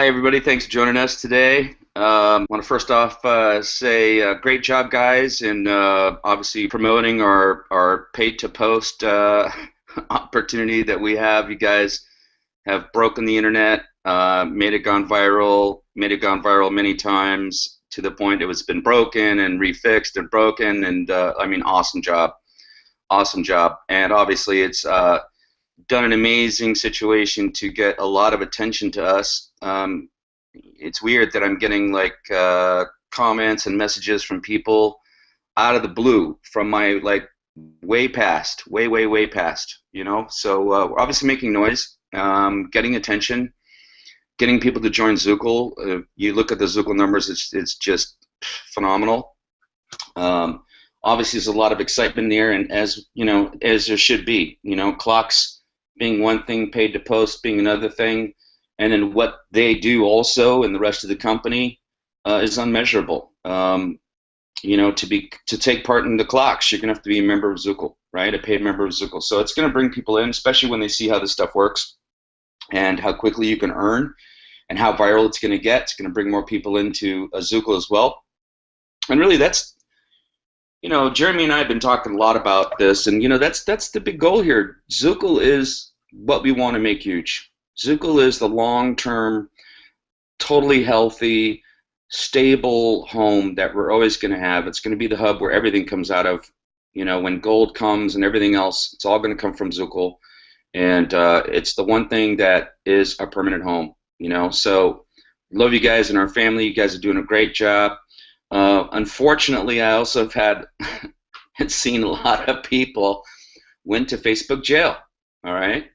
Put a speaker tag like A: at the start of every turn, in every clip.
A: Hi, everybody. Thanks for joining us today. I want to first off say great job, guys, in obviously promoting our paid to post opportunity that we have. You guys have broken the internet, made it gone viral many times to the point it was been broken and refixed and broken. And I mean, awesome job. And obviously, it's done an amazing situation to get a lot of attention to us. It's weird that I'm getting like comments and messages from people out of the blue from my like way past, way past, you know. So we're obviously making noise, getting attention, getting people to join Zukul. You look at the Zukul numbers; it's just phenomenal. Obviously, there's a lot of excitement there, and as you know, as there should be. You know, clocks being one thing, paid to post being another thing, and then what they do also in the rest of the company is unmeasurable. You know, to take part in the clocks, you're gonna have to be a member of Zukul, right? A paid member of Zukul. So it's gonna bring people in, especially when they see how this stuff works and how quickly you can earn and how viral it's gonna get. It's gonna bring more people into Zukul as well. And really, that's you know, Jeremy and I have been talking a lot about this, and you know, that's the big goal here. Zukul is what we want to make huge. Zukul is the long-term, totally healthy, stable home that we're always going to have. It's going to be the hub where everything comes out of. You know, when gold comes and everything else, it's all going to come from Zukul, and it's the one thing that is a permanent home. You know, so love you guys and our family. You guys are doing a great job. Unfortunately, I also have had seen a lot of people went to Facebook jail. All right,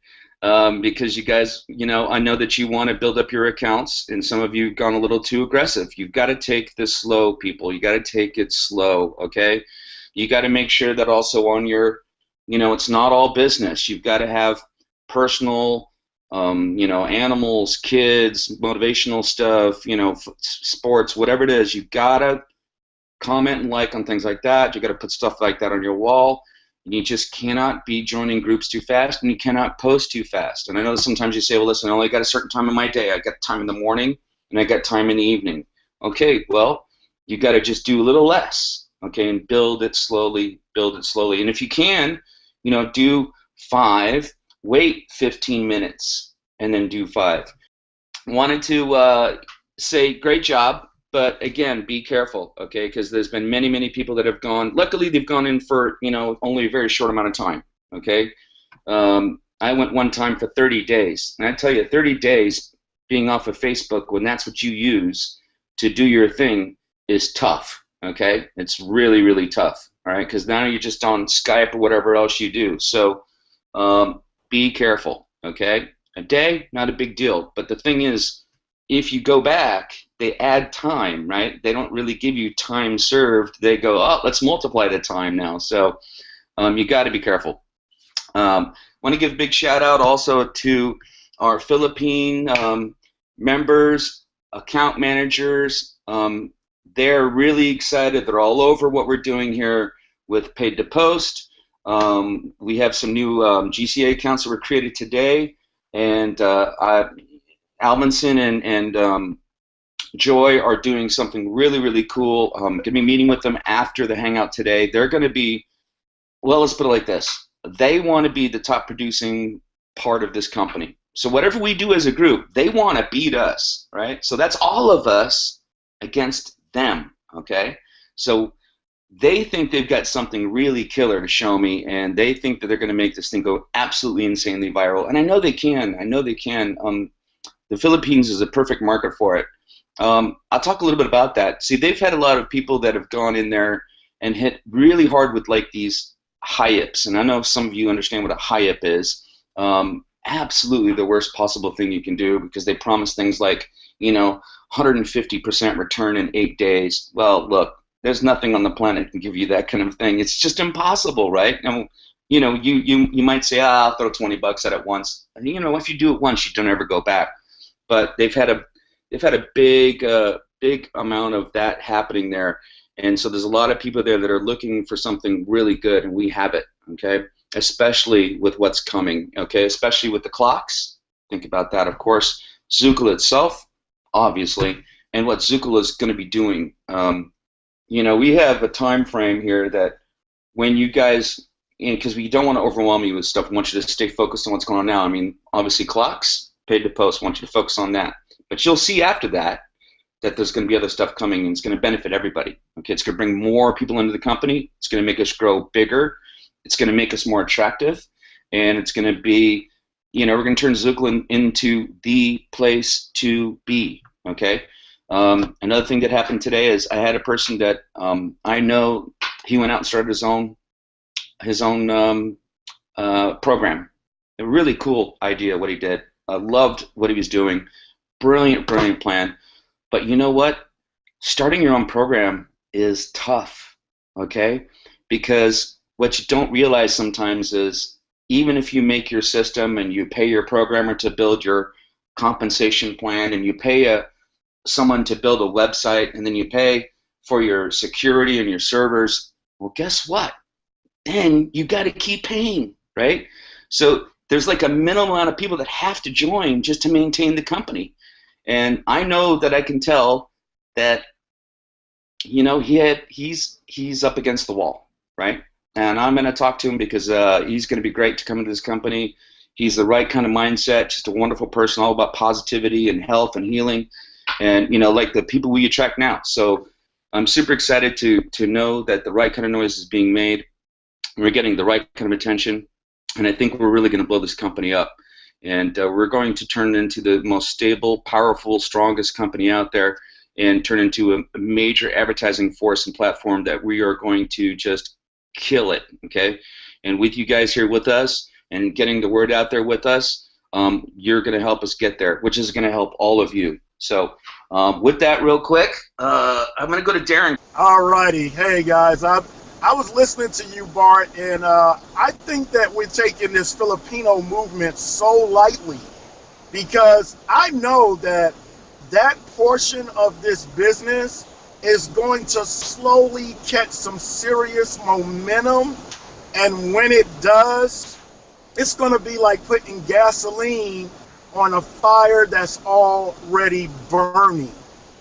A: because you guys, you know, I know that you want to build up your accounts, and some of you have gone a little too aggressive. You've got to take this slow, people. You got to take it slow. Okay, you got to make sure that also on your, you know, it's not all business. You've got to have personal. You know, animals, kids, motivational stuff, you know, sports, whatever it is, you gotta comment and like on things like that. You gotta put stuff like that on your wall. And you just cannot be joining groups too fast, and you cannot post too fast. And I know sometimes you say, well, listen, I only got a certain time in my day. I got time in the morning, and I got time in the evening. Okay, well, you gotta just do a little less, okay, and build it slowly, build it slowly. And if you can, you know, do 5. Wait 15 minutes and then do 5. Wanted to say great job, but again, be careful, okay? Because there's been many people that have gone. Luckily, they've gone in for only a very short amount of time, okay? I went one time for 30 days, and I tell you, 30 days being off of Facebook when that's what you use to do your thing is tough, okay? It's really tough, all right? Because now you're just on Skype or whatever else you do. So. Be careful, okay? A day, not a big deal. But the thing is, if you go back, they add time, right? They don't really give you time served. They go, oh, let's multiply the time now. So you got to be careful. Want to give a big shout out also to our Philippine members, account managers. They're really excited. They're all over what we're doing here with Paid to Post. We have some new GCA accounts that were created today, and Alvinson and Joy are doing something really cool. I'm going to be meeting with them after the Hangout today. They're going to be, well, let's put it like this. They want to be the top producing part of this company. So whatever we do as a group, they want to beat us, right? So that's all of us against them, okay? So they think they've got something really killer to show me, and they think that they're going to make this thing go absolutely insanely viral. And I know they can. I know they can. The Philippines is a perfect market for it. I'll talk a little bit about that. See, they've had a lot of people that have gone in there and hit really hard with like these high-ups. And I know some of you understand what a high-up is. Absolutely the worst possible thing you can do, because they promise things like, 150% return in 8 days. Well, look. There's nothing on the planet that can give you that kind of thing. It's just impossible, right? And, you might say, I'll throw $20 at it once. And, if you do it once, you don't ever go back. But they've had a big amount of that happening there, and so there's a lot of people there that are looking for something really good, and we have it, okay? Especially with what's coming, okay? Especially with the clocks. Think about that, of course. Zukul itself. obviously, and what Zukul is going to be doing. We have a time frame here that when you guys, because we don't want to overwhelm you with stuff, we want you to stay focused on what's going on now. I mean, obviously, clocks, paid to post, want you to focus on that. But you'll see after that there's going to be other stuff coming, and it's going to benefit everybody. Okay, it's going to bring more people into the company. It's going to make us grow bigger. It's going to make us more attractive, and it's going to be, we're going to turn Zukul into the place to be. Okay. Another thing that happened today is I had a person that I know. He went out and started his own program. A really cool idea what he did. I loved what he was doing. Brilliant, brilliant plan. But you know what? Starting your own program is tough, okay? Because what you don't realize sometimes is even if you make your system and you pay your programmer to build your compensation plan and you pay someone to build a website and then you pay for your security and your servers, well, guess what? Then you got to keep paying, right? So there's like a minimum amount of people that have to join just to maintain the company. And I know that I can tell that, he's up against the wall, right? And I'm going to talk to him because he's going to be great to come into this company. He's the right kind of mindset, just a wonderful person, all about positivity and health and healing, and like the people we attract now. So I'm super excited to know that the right kind of noise is being made. We're getting the right kind of attention, and I think we're really going to blow this company up. And we're going to turn it into the most stable, powerful, strongest company out there and turn into a major advertising force and platform that we are going to just kill it, okay? And with you guys here with us and getting the word out there with us, you're going to help us get there, which is going to help all of you. So with that real quick, I'm going to go to Darren.
B: All righty. Hey, guys. I was listening to you, Bart, and I think that we're taking this Filipino movement so lightly because I know that portion of this business is going to slowly catch some serious momentum, and when it does, it's going to be like putting gasoline on a fire that's already burning.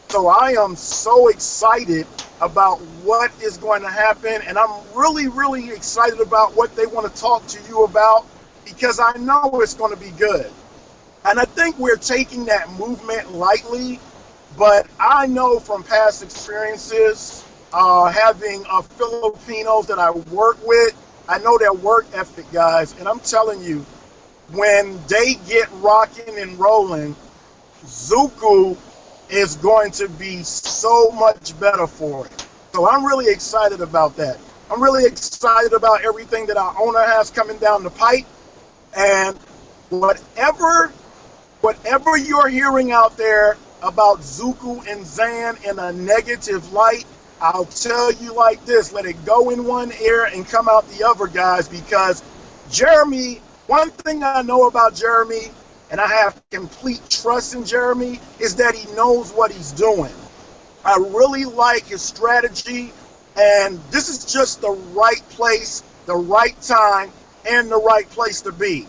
B: So I am so excited about what is going to happen, and I'm really, really excited about what they want to talk to you about because I know it's going to be good. And I think we're taking that movement lightly, but I know from past experiences, having Filipinos that I work with, I know their work ethic, guys, and I'm telling you, when they get rocking and rolling, Zukul is going to be so much better for it. So I'm really excited about that. I'm really excited about everything that our owner has coming down the pipe. And whatever you're hearing out there about Zukul and Zan in a negative light, I'll tell you like this, let it go in one ear and come out the other, guys, because Jeremy, one thing I know about Jeremy, and I have complete trust in Jeremy, is that he knows what he's doing. I really like his strategy, and this is just the right place, the right time, and the right place to be.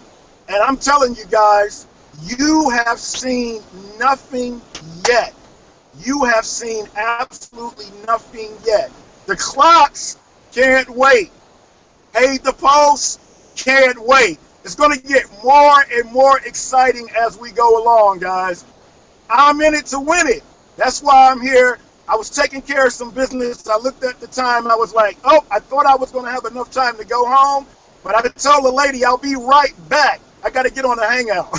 B: And I'm telling you guys, you have seen nothing yet. You have seen absolutely nothing yet. The clocks can't wait. Hey, the post can't wait. It's going to get more and more exciting as we go along, guys. I'm in it to win it. That's why I'm here. I was taking care of some business. I looked at the time and I was like, oh, I thought I was going to have enough time to go home. But I told the lady I'll be right back. I got to get on a hangout.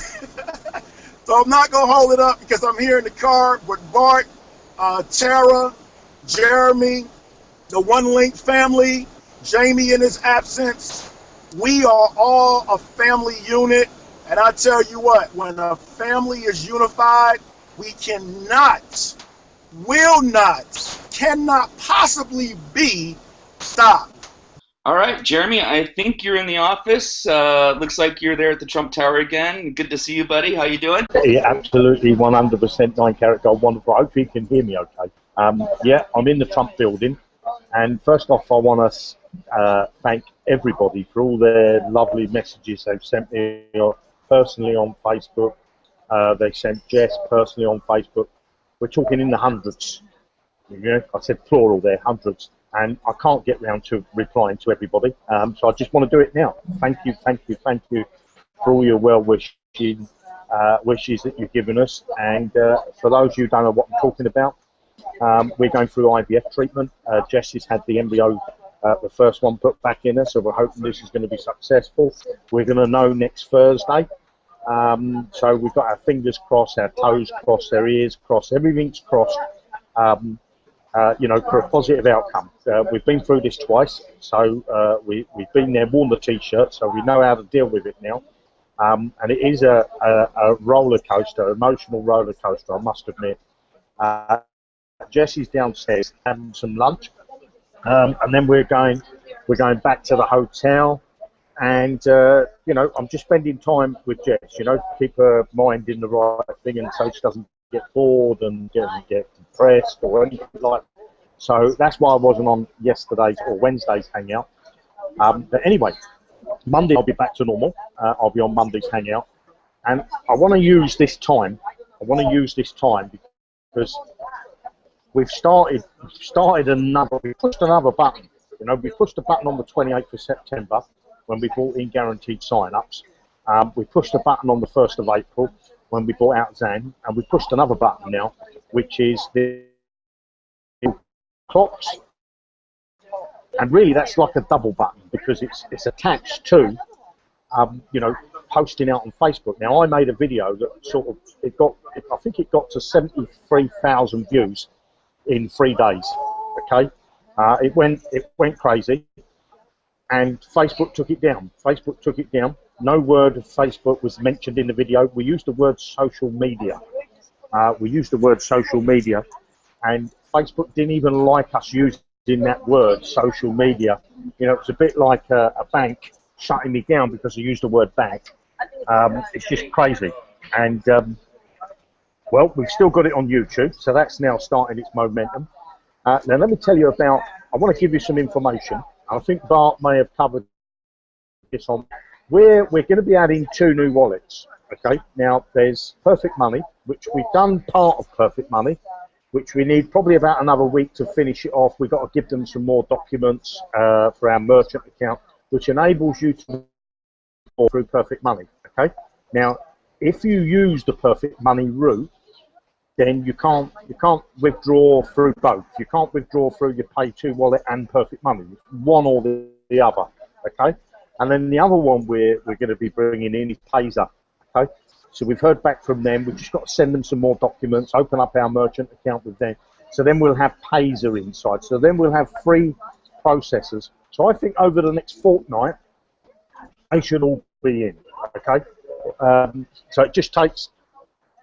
B: So I'm not going to hold it up because I'm here in the car with Bart, Tara, Jeremy, the One Link family, Jamie in his absence. We are all a family unit, and I tell you what, when a family is unified, we cannot possibly be stopped.
A: All right, Jeremy, I think you're in the office. Looks like you're there at the Trump Tower again. Good to see you, buddy. How you doing?
C: Yeah, absolutely, 100% 9 character. Wonderful. I hope you can hear me okay. Yeah, I'm in the Trump building. And first off, I want to thank everybody for all their lovely messages they've sent me personally on Facebook. They sent Jess personally on Facebook. we're talking in the hundreds. I said plural there, hundreds, and I can't get round to replying to everybody. So I just want to do it now. Thank you for all your well-wishes that you've given us. And for those who don't know what I'm talking about, we're going through IVF treatment. Jess has had the embryo, the first one, put back in her, so we're hoping this is going to be successful. We're going to know next Thursday. So we've got our fingers crossed, our toes crossed, our ears crossed, everything's crossed, for a positive outcome. We've been through this twice, so we've been there, worn the T-shirt, so we know how to deal with it now. And it is a roller coaster, emotional roller coaster, I must admit. Jesse's downstairs having some lunch, and then we're going back to the hotel, and I'm just spending time with Jess, keep her mind in the right thing, and so she doesn't get bored and doesn't get depressed or anything like that. So that's why I wasn't on yesterday's or Wednesday's hangout. But anyway, Monday I'll be back to normal. I'll be on Monday's hangout, and I want to use this time. Because we pushed another button. We pushed a button on the 28th of September when we brought in guaranteed sign-ups. We pushed a button on the 1st of April when we brought out Zan, and we pushed another button now, which is the clocks. And really, that's like a double button because it's attached to, posting out on Facebook. Now, I made a video that I think it got to 73,000 views in 3 days. Okay, it went crazy, and Facebook took it down. No word of Facebook was mentioned in the video. We used the word social media. And Facebook didn't even like us using that word, social media. It's a bit like a bank shutting me down because I used the word bank. It's just crazy. And, well, we've still got it on YouTube, so that's now starting its momentum. Now, let me tell you I want to give you some information. I think Bart may have covered this on. We're going to be adding 2 new wallets. Okay, now there's Perfect Money, which we've done part of Perfect Money, which we need probably about another week to finish it off. We've got to give them some more documents for our merchant account, which enables you to go through Perfect Money. Okay, now if you use the Perfect Money route, then you can't withdraw through both. You can't withdraw through your Pay2 wallet and Perfect Money. It's one or the other. Okay, and then the other one we're going to be bringing in is Payza. Okay, so we've heard back from them. We've just got to send them some more documents, open up our merchant account with them. So then we'll have Payza inside. So then we'll have 3 processors. So I think over the next fortnight, they should all be in. Okay, so it just takes.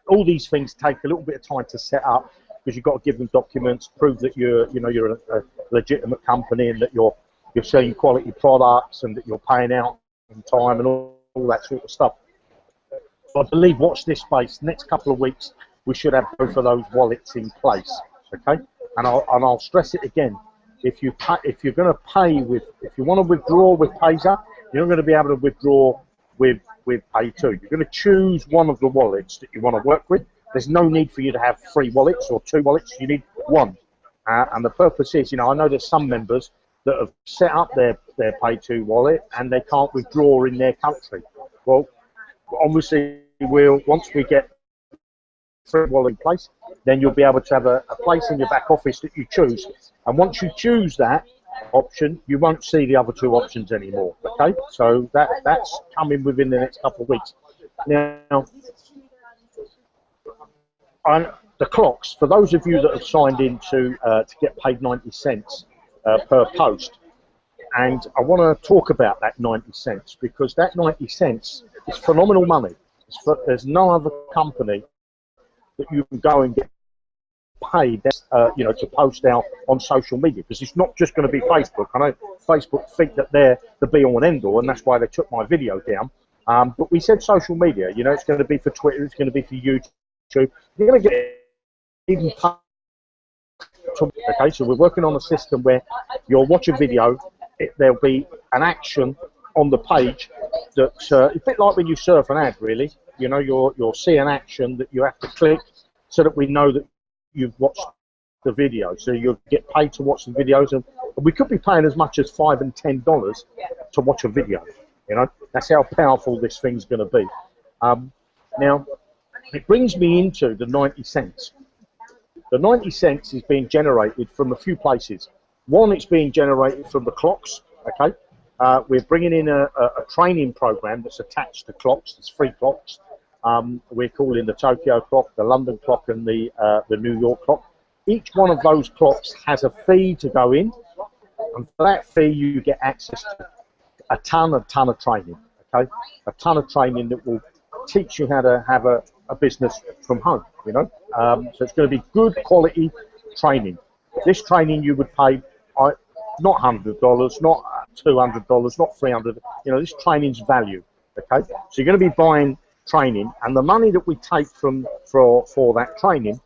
C: All these things take a little bit of time to set up because you've got to give them documents, prove that you're a legitimate company and that you're selling quality products and that you're paying out in time and all that sort of stuff. I believe, watch this space. Next couple of weeks, we should have both of those wallets in place. Okay, and I'll stress it again. If you're going to if you want to withdraw with Payza, you're not going to be able to withdraw with Pay2. You're going to choose one of the wallets that you want to work with. There's no need for you to have 3 wallets or 2 wallets. You need one. And the purpose is, I know there's some members that have set up their Pay2 wallet and they can't withdraw in their country. Well, obviously, once we get 3 wallet in place, then you'll be able to have a place in your back office that you choose. And once you choose that option, you won't see the other 2 options anymore. Okay, so that's coming within the next couple of weeks. Now, the clocks, for those of you that have signed in to get paid 90 cents per post, and I want to talk about that 90 cents because that 90 cents is phenomenal money. There's no other company that you can go and get paid, to post out on social media, because it's not just going to be Facebook. I know Facebook think that they're the be-all and end-all, and that's why they took my video down. But we said social media. It's going to be for Twitter, it's going to be for YouTube. You're going to get even paid. Okay, so we're working on a system where you'll watch a video, there'll be an action on the page that's a bit like when you surf an ad, really. You'll see an action that you have to click so that we know that you've watched the video. So you'll get paid to watch the videos, and we could be paying as much as $5 and $10 to watch a video. You know, that's how powerful this thing's going to be. Now, it brings me into the 90 cents. The 90 cents is being generated from a few places. One, it's being generated from the clocks. Okay, we're bringing in a training program that's attached to clocks. There's 3 clocks. We're calling the Tokyo clock, the London clock, and the New York clock. Each one of those clocks has a fee to go in, and for that fee you get access to a ton of training. Okay, a ton of training that will teach you how to have a business from home. You know, so it's going to be good quality training. This training you would pay not $100, not $200, not $300. You know, this training's value. Okay, so you're going to be buying training, and the money that we take for that training,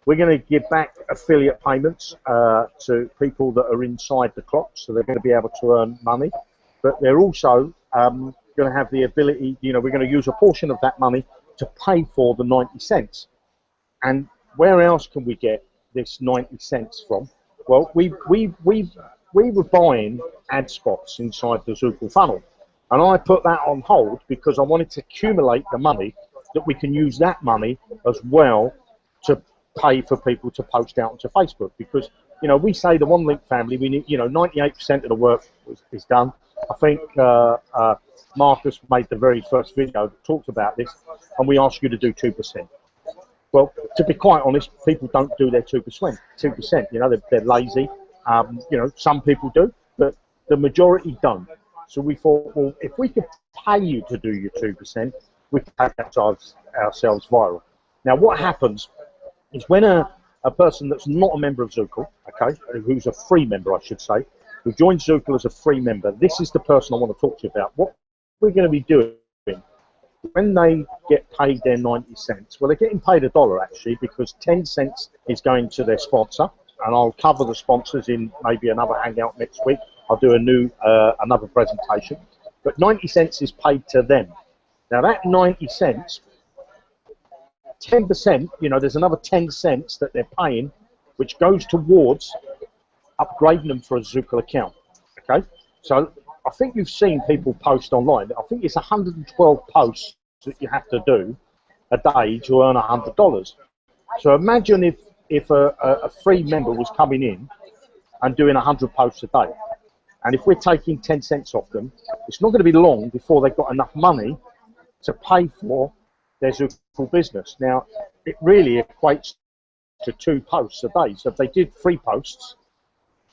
C: we're going to give back affiliate payments to people that are inside the clock, so they're going to be able to earn money. But they're also going to have the ability, you know, we're going to use a portion of that money to pay for the 90 cents. And where else can we get this 90 cents from? Well, we were buying ad spots inside the Zukul funnel. And I put that on hold because I wanted to accumulate the money that we can use that money as well to pay for people to post out onto Facebook. Because, you know, we say the One Link family, we need, you know, 98% of the work is done. I think Marcus made the very first video that talked about this, and we ask you to do 2%. Well, to be quite honest, people don't do their 2%. You know, they're lazy. You know, some people do, but the majority don't. So we thought, well, if we could pay you to do your 2%, we could take ourselves viral. Now, what happens is when a person that's not a member of Zukul, okay, who's a free member, I should say, who joins Zukul as a free member, this is the person I want to talk to you about. What we're going to be doing when they get paid their 90 cents, well, they're getting paid $1 actually, because 10 cents is going to their sponsor, and I'll cover the sponsors in maybe another hangout next week. I'll do another presentation, but 90 cents is paid to them. Now that 90 cents, 10%, you know, there's another 10 cents that they're paying, which goes towards upgrading them for a Zukul account. Okay, so I think you've seen people post online. I think it's 112 posts that you have to do a day to earn $100. So imagine if a free member was coming in and doing 100 posts a day. And if we're taking 10 cents off them, it's not going to be long before they've got enough money to pay for their Zukul business. Now, it really equates to 2 posts a day. So if they did 3 posts,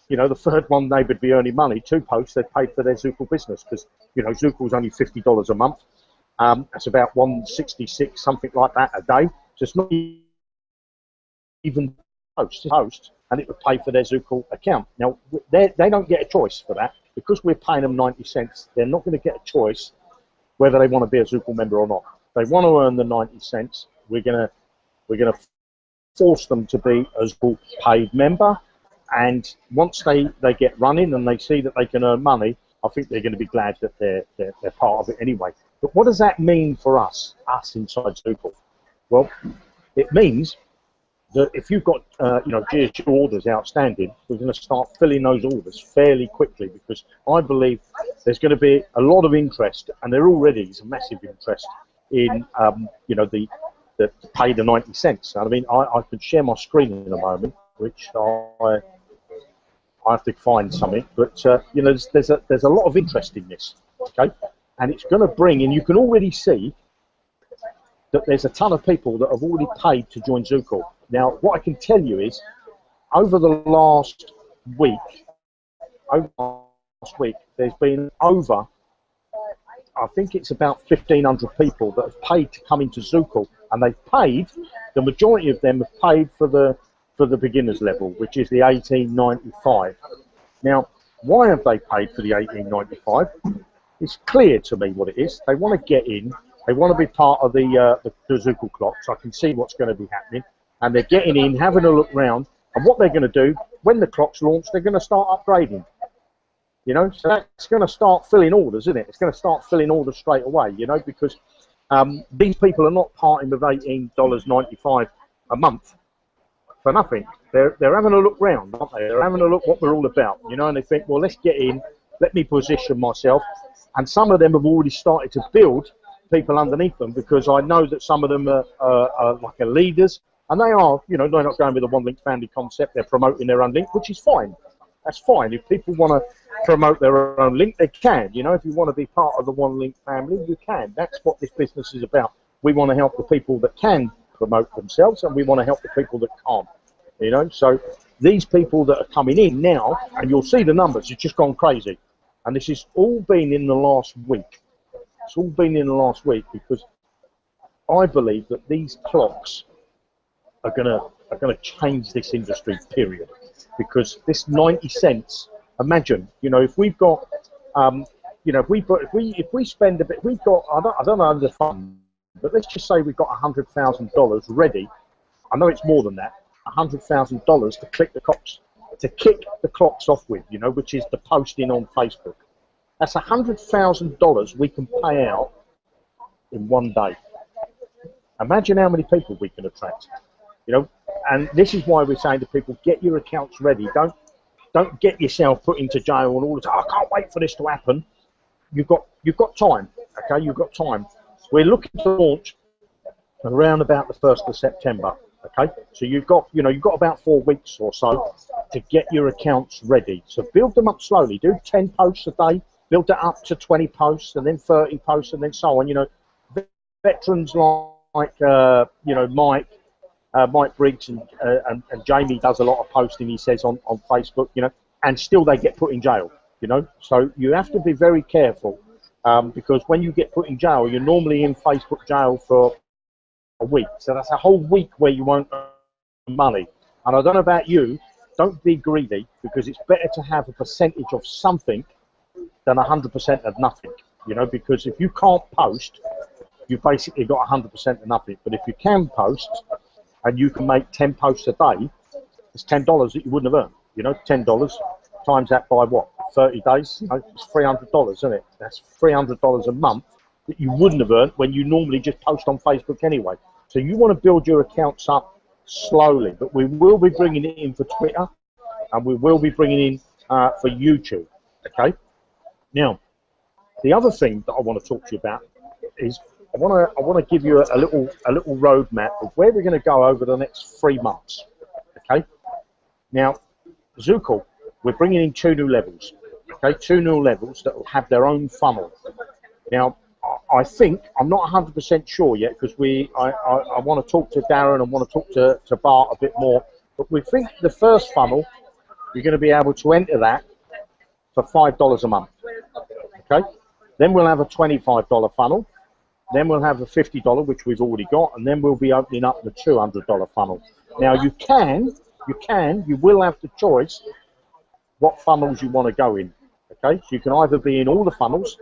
C: you know, the third one they would be earning money. 2 posts, they'd pay for their Zukul business, because, you know, Zukul's only $50 a month. That's about $166, something like that a day. So it's not even post, and it would pay for their Zukul account. Now, they don't get a choice for that. Because we're paying them 90 cents, they're not going to get a choice whether they want to be a Zukul member or not. If they want to earn the 90 cents, we're going to force them to be a Zukul paid member. And once they get running and they see that they can earn money, I think they're going to be glad that they're part of it anyway. But what does that mean for us inside Zukul? Well, it means that if you've got you know, GSG orders outstanding, we're going to start filling those orders fairly quickly, because I believe there's going to be a lot of interest, and there already is a massive interest in you know, the pay the 90 cents. I mean, I could share my screen in a moment, which I have to find something, but you know, there's a lot of interest in this, okay, and it's going to bring, and you can already see that there's a ton of people that have already paid to join Zukul. Now, what I can tell you is, over the last week, there's been over, I think it's about 1,500 people that have paid to come into Zukul, and they've paid, the majority of them have paid for the beginners level, which is the $18.95. Now, why have they paid for the $18.95? It's clear to me what it is. They want to get in. They want to be part of the Zukul clock, so I can see what's going to be happening. And they're getting in, having a look round, and what they're going to do, when the clock's launched, they're going to start upgrading. You know, so that's going to start filling orders, isn't it? It's going to start filling orders straight away, you know, because these people are not parting with $18.95 a month. for nothing. They're having a look round, aren't they? They're having a look what we're all about, you know, and they think, well, let's get in, let me position myself. And some of them have already started to build people underneath them, because I know that some of them are like leaders, and they are, you know, they're not going with the One Link family concept. They're promoting their own link, which is fine. That's fine. If people want to promote their own link, they can. You know, if you want to be part of the One Link family, you can. That's what this business is about. We want to help the people that can promote themselves, and we want to help the people that can't. You know, so these people that are coming in now, and you'll see the numbers, it's just gone crazy. And this has all been in the last week. It's all been in the last week, because I believe that these clocks are gonna change this industry, period. Because this 90 cents, imagine, you know, if we've got, you know, if we spend a bit, we've got, I don't know the fund, but let's just say we've got $100,000 ready. I know it's more than that. $100,000 to kick the clocks off with, you know, which is the posting on Facebook. That's $100,000 we can pay out in one day. Imagine how many people we can attract, you know. And this is why we're saying to people, get your accounts ready. Don't get yourself put into jail and all the time. I can't wait for this to happen. You've got time, okay? You've got time. We're looking to launch around about the 1st of September. Okay, so you've got about 4 weeks or so to get your accounts ready. So build them up slowly. Do 10 posts a day. Build it up to 20 posts, and then 30 posts, and then so on. You know, veterans like you know, Mike Briggs and Jamie does a lot of posting. He says on Facebook. You know, and still they get put in jail. You know, so you have to be very careful, because when you get put in jail, you're normally in Facebook jail for a week. So that's a whole week where you won't earn money. And I don't know about you, don't be greedy, because it's better to have a percentage of something than 100% of nothing. You know, because if you can't post, you've basically got 100% of nothing. But if you can post, and you can make 10 posts a day, it's $10 that you wouldn't have earned. You know, $10 times that by what? 30 days? You know, it's $300, isn't it? That's $300 a month that you wouldn't have earned when you normally just post on Facebook anyway. So you want to build your accounts up slowly, but we will be bringing it in for Twitter, and we will be bringing in for YouTube. Okay. Now, the other thing that I want to talk to you about is I want to give you a little roadmap of where we're going to go over the next 3 months. Okay. Now, Zukul, we're bringing in 2 new levels. Okay, 2 new levels that will have their own funnel. Now, I think, I'm not 100% sure yet, because I want to talk to Darren and want to talk to Bart a bit more, but we think the first funnel, you're going to be able to enter that for $5 a month. Okay, then we'll have a $25 funnel, then we'll have a $50, which we've already got, and then we'll be opening up the $200 funnel. Now you will have the choice what funnels you want to go in. Okay, so you can either be in all the funnels,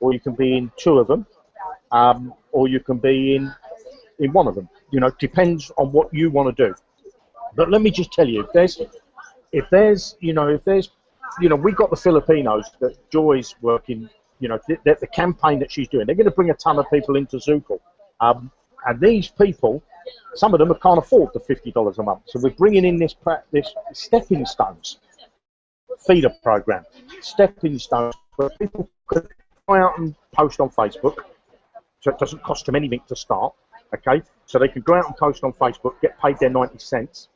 C: or you can be in 2 of them, or you can be in 1 of them. You know, depends on what you want to do. But let me just tell you, if there's we've got the Filipinos that Joy's working, you know, the campaign that she's doing, they're going to bring a ton of people into Zukul. And these people, some of them can't afford the $50 a month. So we're bringing in this stepping stones feeder program, stepping stones, where people could go out and post on Facebook, so it doesn't cost them anything to start. Okay, so they can go out and post on Facebook, get paid their 90 cents,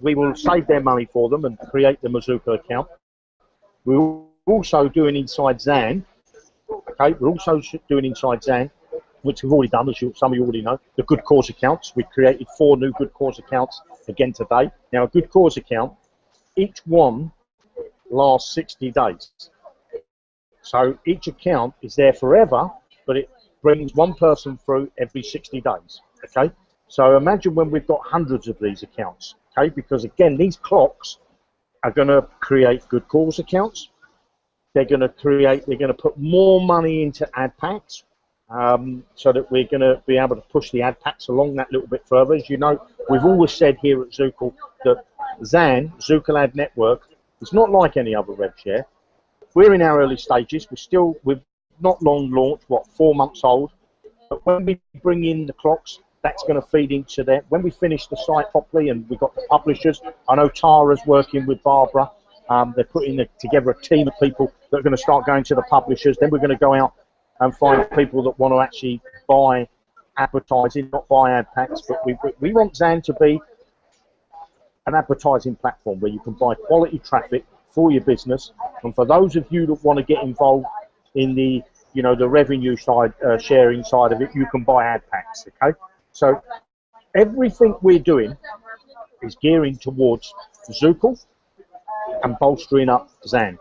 C: we will save their money for them and create them a Zukul account. We're also doing inside Zan. Okay, we're also doing inside Zan, which we've already done, as some of you already know, the good cause accounts. We've created 4 new good cause accounts again today. Now, a good cause account, each one lasts 60 days. So each account is there forever, but it brings 1 person through every 60 days. Okay, so imagine when we've got hundreds of these accounts. Okay, because again, these clocks are going to create good cause accounts. They're going to put more money into ad packs, so that we're going to be able to push the ad packs along that little bit further. As you know, we've always said here at Zukul that Zukul Ad Network, is not like any other rev share. We're in our early stages. We've not long launched, 4 months old. But when we bring in the clocks, That's going to feed into there. When we finish the site properly and we've got the publishers, I know Tara's working with Barbara. They're putting together a team of people that are going to start going to the publishers. Then we're going to go out and find people that want to actually buy advertising, not buy ad packs. But we want Zan to be an advertising platform where you can buy quality traffic for your business. And for those of you that want to get involved in the, you know, the revenue side, sharing side of it, you can buy ad packs, okay? So everything we're doing is gearing towards Zukul and bolstering up Zan.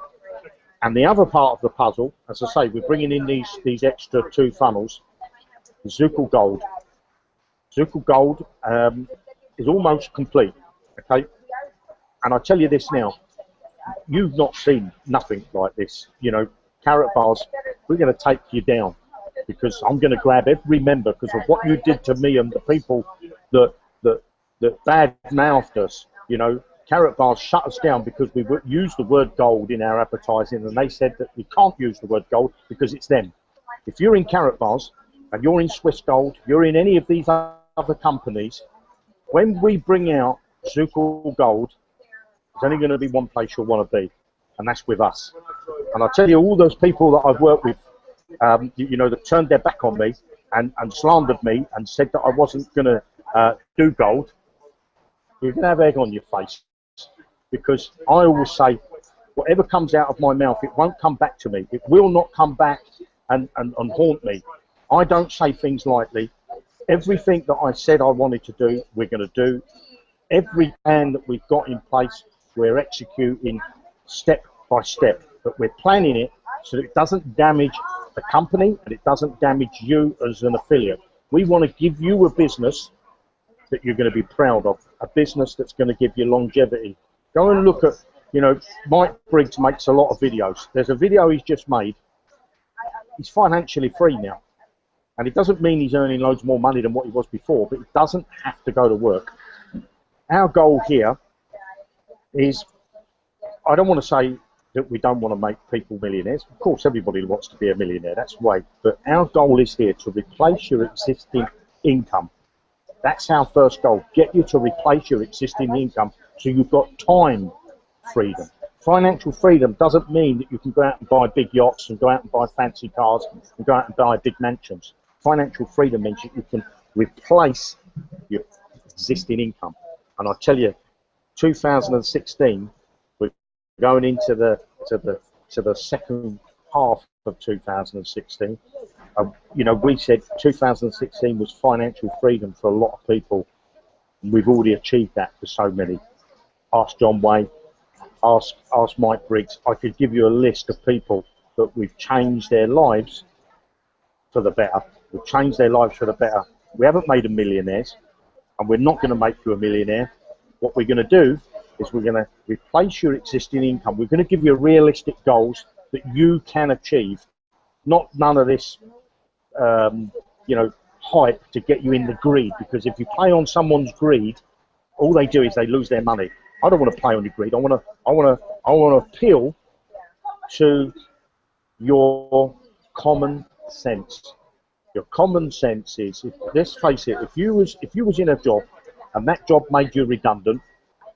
C: And the other part of the puzzle, as I say, we're bringing in these extra 2 funnels, Zukul Gold. Zukul Gold is almost complete, okay? And I tell you this now, you've not seen nothing like this. You know, Carrot Bars, we're going to take you down because I'm going to grab every member because of what you did to me and the people that bad-mouthed us. You know, Carrot Bars shut us down because we used the word gold in our advertising, and they said that we can't use the word gold because it's them. If you're in Carrot Bars and you're in Swiss Gold, you're in any of these other companies, when we bring out Zukul Gold, there's only going to be one place you'll want to be, and that's with us. And I'll tell you, all those people that I've worked with, you know, that turned their back on me and slandered me and said that I wasn't going to do gold, you're going to have egg on your face. Because I always say, whatever comes out of my mouth, it won't come back to me. It will not come back and haunt me. I don't say things lightly. Everything that I said I wanted to do, we're going to do. Every plan that we've got in place, we're executing step by step. But we're planning it so that it doesn't damage the company and it doesn't damage you as an affiliate. We want to give you a business that you're going to be proud of, a business that's going to give you longevity. Go and look at, you know, Mike Briggs makes a lot of videos. There's a video he's just made. He's financially free now. And it doesn't mean he's earning loads more money than what he was before, but he doesn't have to go to work. Our goal here is, I don't want to say that we don't want to make people millionaires. Of course, everybody wants to be a millionaire. That's right. But our goal is here to replace your existing income. That's our first goal. Get you to replace your existing income so you've got time freedom. Financial freedom doesn't mean that you can go out and buy big yachts and go out and buy fancy cars and go out and buy big mansions. Financial freedom means that you can replace your existing income. And I tell you, 2016, we're going into the second half of 2016. You know, we said 2016 was financial freedom for a lot of people, and we've already achieved that for so many. Ask John Wayne, ask Mike Briggs. I could give you a list of people that we've changed their lives for the better. We've changed their lives for the better. We haven't made them millionaires, and we're not going to make you a millionaire. What we're going to do is we're going to replace your existing income. We're going to give you realistic goals that you can achieve, not none of this, you know, hype to get you in the greed. Because if you play on someone's greed, all they do is they lose their money. I don't want to play on your greed. I want to appeal to your common sense. Your common sense is, let's face it, if you was in a job and that job made you redundant,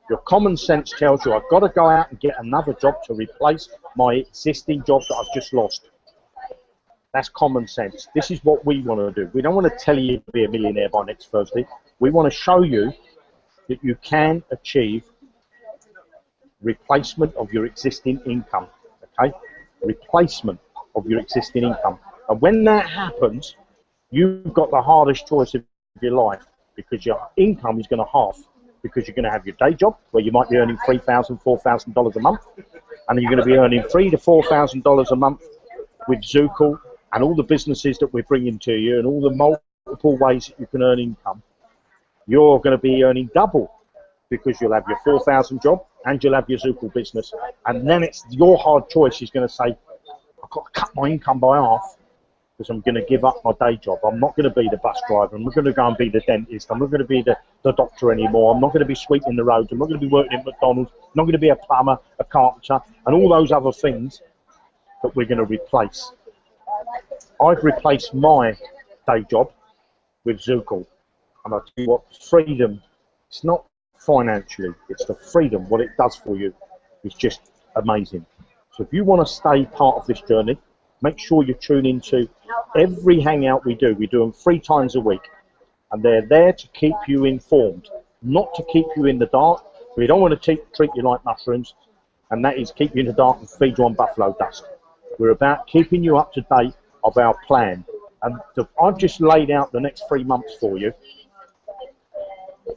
C: your common sense tells you I've got to go out and get another job to replace my existing job that I've just lost. That's common sense. This is what we want to do. We don't want to tell you to be a millionaire by next Thursday. We want to show you that you can achieve replacement of your existing income. Okay? Replacement of your existing income. And when that happens, you've got the hardest choice of your life, because your income is going to halve, because you're going to have your day job where you might be earning $3,000, $4,000 a month, and you're going to be earning $3,000 to $4,000 a month with Zukul and all the businesses that we're bringing to you and all the multiple ways that you can earn income. You're going to be earning double, because you'll have your 4,000 job and you'll have your Zukul business, and then it's your hard choice is going to say, I've got to cut my income by half, because I'm going to give up my day job. I'm not going to be the bus driver. I'm not going to go and be the dentist. I'm not going to be the doctor anymore. I'm not going to be sweeping the roads. I'm not going to be working at McDonald's. I'm not going to be a plumber, a carpenter, and all those other things that we're going to replace. I've replaced my day job with Zukul. And I tell you what, freedom, it's not financially, it's the freedom. What it does for you is just amazing. So if you want to stay part of this journey, make sure you tune into every hangout we do. We do them 3 times a week. And they're there to keep you informed, not to keep you in the dark. We don't want to treat you like mushrooms, and that is keep you in the dark and feed you on buffalo dust. We're about keeping you up to date of our plan. And I've just laid out the next 3 months for you.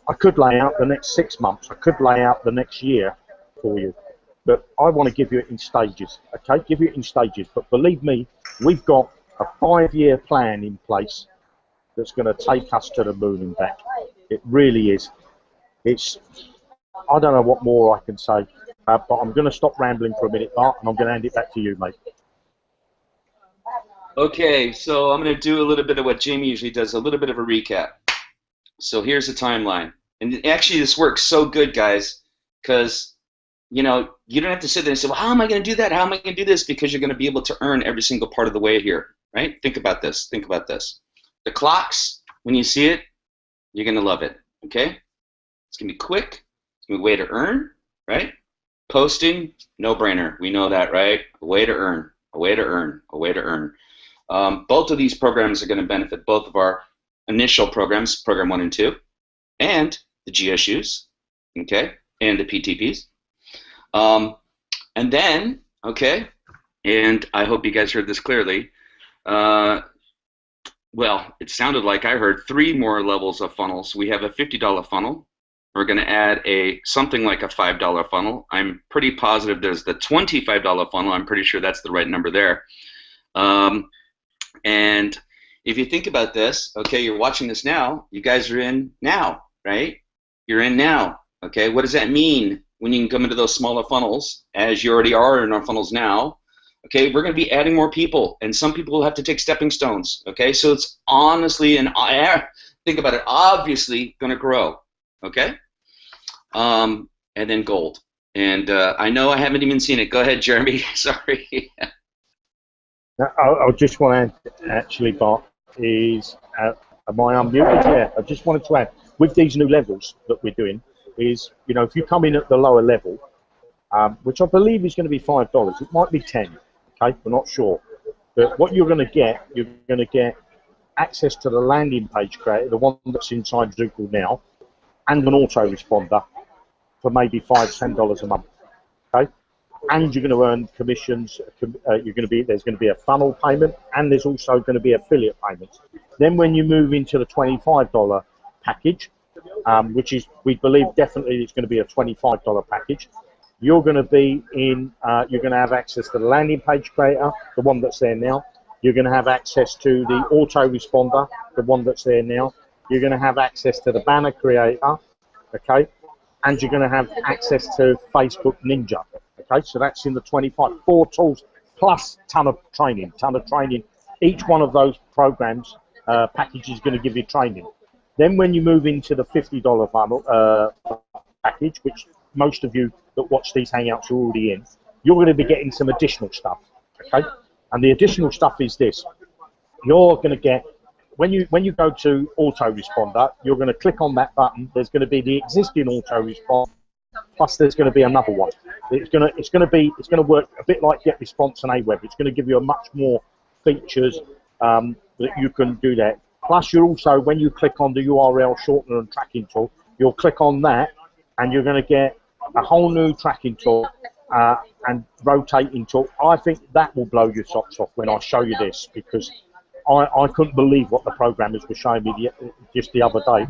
C: I could lay out the next 6 months. I could lay out the next year for you. But I want to give you it in stages, okay? Give you it in stages. But believe me, we've got a 5-year plan in place that's going to take us to the moon and back. It really is. I don't know what more I can say, but I'm going to stop rambling for a minute, Bart, and I'm going to hand it back to you, mate.
A: Okay, so I'm going to do a little bit of what Jamie usually does, a little bit of a recap. So here's the timeline. And actually this works so good, guys, because, you know, you don't have to sit there and say, well, how am I going to do that? How am I going to do this? Because you're going to be able to earn every single part of the way here, right? Think about this. Think about this. The clocks, when you see it, you're going to love it, okay? It's going to be quick. It's going to be a way to earn, right? Posting, no-brainer. We know that, right? A way to earn, a way to earn, a way to earn. Both of these programs are going to benefit both of our initial programs, Program 1 and 2, and the GSUs, okay, and the PTPs. And then, okay, and I hope you guys heard this clearly, well, it sounded like I heard 3 more levels of funnels. We have a $50 funnel. We're going to add something like a $5 funnel. I'm pretty positive there's the $25 funnel. I'm pretty sure that's the right number there. And if you think about this, okay, you're watching this now. You guys are in now, right? You're in now. Okay, what does that mean when you can come into those smaller funnels, as you already are in our funnels now? Okay, we're going to be adding more people, and some people will have to take stepping stones. Okay, so it's honestly, and think about it, obviously going to grow. Okay, and then gold. And I know I haven't even seen it. Go ahead, Jeremy. Sorry.
C: I just want to add, actually, Bart, is, am I unmuted? Yeah, I just wanted to add, with these new levels that we're doing, is, you know, if you come in at the lower level, which I believe is going to be $5, it might be 10, okay, we're not sure. But what you're going to get access to the landing page creator, the one that's inside Zukul now, and an autoresponder for maybe $5, $10 a month, okay? And you're going to earn commissions. There's going to be a funnel payment, and there's also going to be affiliate payments. Then when you move into the $25 package, which is, we believe definitely it's going to be a $25 package, you're going to be in. You're going to have access to the landing page creator, the one that's there now. You're going to have access to the autoresponder, the one that's there now. You're going to have access to the banner creator, okay, and you're going to have access to Facebook Ninja. Okay, so that's in the 25. 4 tools plus ton of training. Each one of those programs package is going to give you training. Then when you move into the $50 funnel package, which most of you that watch these hangouts are already in, you're going to be getting some additional stuff. Okay, and the additional stuff is this: you're going to get, when you go to autoresponder, you're going to click on that button. There's going to be the existing autoresponder. Plus, there's going to be another one. It's going to work a bit like GetResponse and Aweber. It's going to give you a much more features that you can do that. Plus, you're also, when you click on the URL shortener and tracking tool, you'll click on that, and you're going to get a whole new tracking tool and rotating tool. I think that will blow your socks off when I show you this, because I couldn't believe what the programmers were showing me just the other day.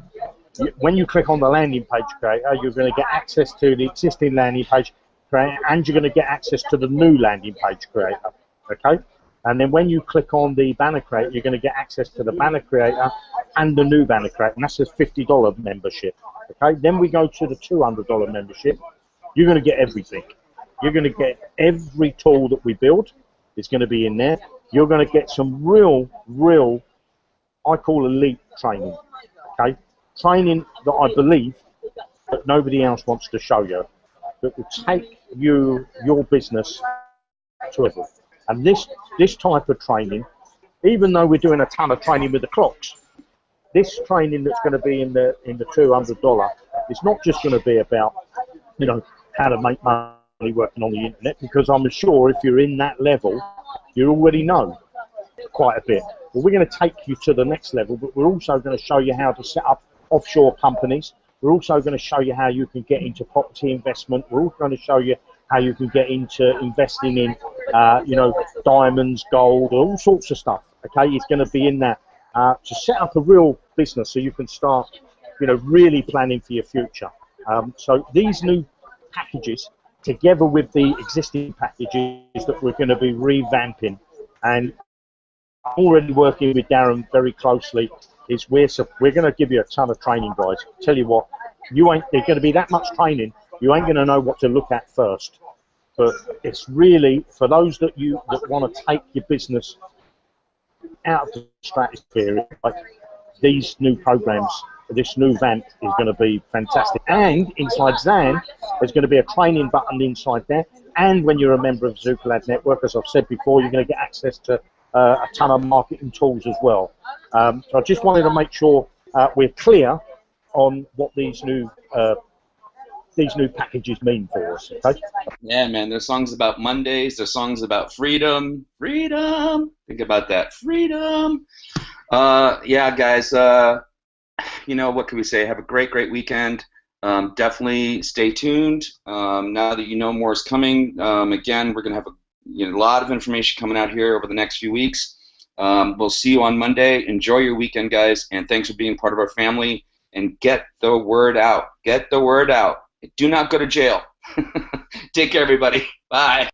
C: When you click on the landing page creator, you're going to get access to the existing landing page creator, and you're going to get access to the new landing page creator, okay? And then when you click on the banner creator, you're going to get access to the banner creator and the new banner creator, and that's a $50 membership, okay? Then we go to the $200 membership. You're going to get everything. You're going to get every tool that we build is going to be in there. You're going to get some real, I call elite training, okay? Training that I believe that nobody else wants to show you, that will take your business to a level. And this type of training, even though we're doing a ton of training with the clocks, this training that's going to be in the $200, it's not just going to be about, how to make money working on the internet, because I'm sure if you're in that level, you already know quite a bit. But we're going to take you to the next level, but we're also going to show you how to set up offshore companies. We're also going to show you how you can get into property investment. We're also going to show you how you can get into investing in, diamonds, gold, all sorts of stuff. Okay, it's going to be in that to set up a real business so you can start, really planning for your future. So these new packages, together with the existing packages that we're going to be revamping, and I'm already working with Darren very closely, is we're going to give you a ton of training, guys. Tell you what, there's going to be that much training, you ain't going to know what to look at first. But it's really for those that want to take your business out of the stratosphere. Like these new programs, this new Vamp is going to be fantastic. And inside Zan, there's going to be a training button inside there. And when you're a member of Zukul Network, as I've said before, you're going to get access to a ton of marketing tools as well. So I just wanted to make sure we're clear on what these new packages mean for us. Okay?
A: Yeah, man. There's songs about Mondays. There's songs about freedom. Freedom. Think about that. Freedom. Yeah, guys. What can we say? Have a great, great weekend. Definitely stay tuned. Now that you know more is coming, again, we're going to have a lot of information coming out here over the next few weeks. We'll see you on Monday. Enjoy your weekend, guys, and thanks for being part of our family. And get the word out. Get the word out. Do not go to jail. Take care, everybody. Bye.